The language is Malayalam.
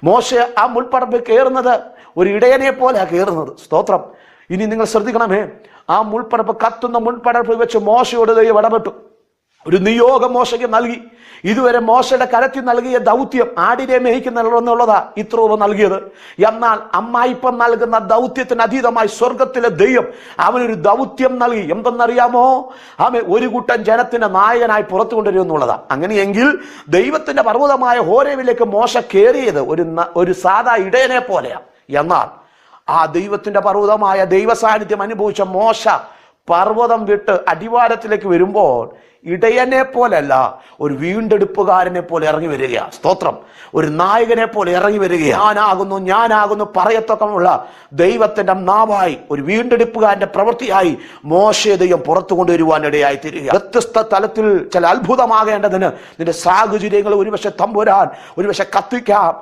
മോശ ആ മുൾപ്പടർപ്പിൽ കയറുന്നത് ഒരു ഇടയനെ പോലെയാണ് കയറുന്നത്. സ്തോത്രം. ഇനി നിങ്ങൾ ശ്രദ്ധിക്കണമേ, ആ മുൾപ്പടർപ്പ്, കത്തുന്ന മുൾപ്പടർപ്പിൽ വെച്ച് മോശയോട് ദൈവം ഇടപെട്ടു. ഒരു നിയോഗം മോശയ്ക്ക് നൽകി. ഇതുവരെ മോശയുടെ കരത്തിൽ നൽകിയ ദൗത്യം ആടിനെ മേയ്ക്കുന്നുള്ളതാ ഇത്രയും നൽകിയത്. എന്നാൽ അമ്മായിപ്പം നൽകുന്ന ദൗത്യത്തിന് അതീതമായി സ്വർഗത്തിലെ ദൈവം അവനൊരു ദൗത്യം നൽകി. എന്തെന്നറിയാമോ? അവൻ ഒരു കൂട്ടം ജനത്തിന്റെ നായകനായി പുറത്തു കൊണ്ടുവരുമെന്നുള്ളതാ. അങ്ങനെയെങ്കിൽ ദൈവത്തിന്റെ പർവ്വതമായ ഹോരേവിലേക്ക് മോശ കയറിയത് ഒരു സാധാ ഇടയനെ പോലെയാണ്. എന്നാൽ ആ ദൈവത്തിന്റെ പർവ്വതമായ ദൈവ സാന്നിധ്യം അനുഭവിച്ച മോശ പർവ്വതം വിട്ട് അടിവാരത്തിലേക്ക് വരുമ്പോൾ ഇടയനെ പോലല്ല, ഒരു വീണ്ടെടുപ്പുകാരനെ പോലെ ഇറങ്ങി വരികയാണ്. സ്തോത്രം. ഒരു നായകനെ പോലെ ഇറങ്ങി വരികയാണ്. ഞാനാകുന്നു പറയത്തക്കമുള്ള ദൈവത്തിന്റെ നാവായി, ഒരു വീണ്ടെടുപ്പുകാരന്റെ പ്രവൃത്തിയായി മോശയെ ദൈവം പുറത്തു കൊണ്ടുവരുവാൻ ഇടയായി തീരുക. വ്യത്യസ്ത തലത്തിൽ ചില അത്ഭുതമാകേണ്ടതിന് നിന്റെ സാഹചര്യങ്ങൾ ഒരുപക്ഷെ തമ്പുരാൻ ഒരുപക്ഷെ കത്തിക്കാം.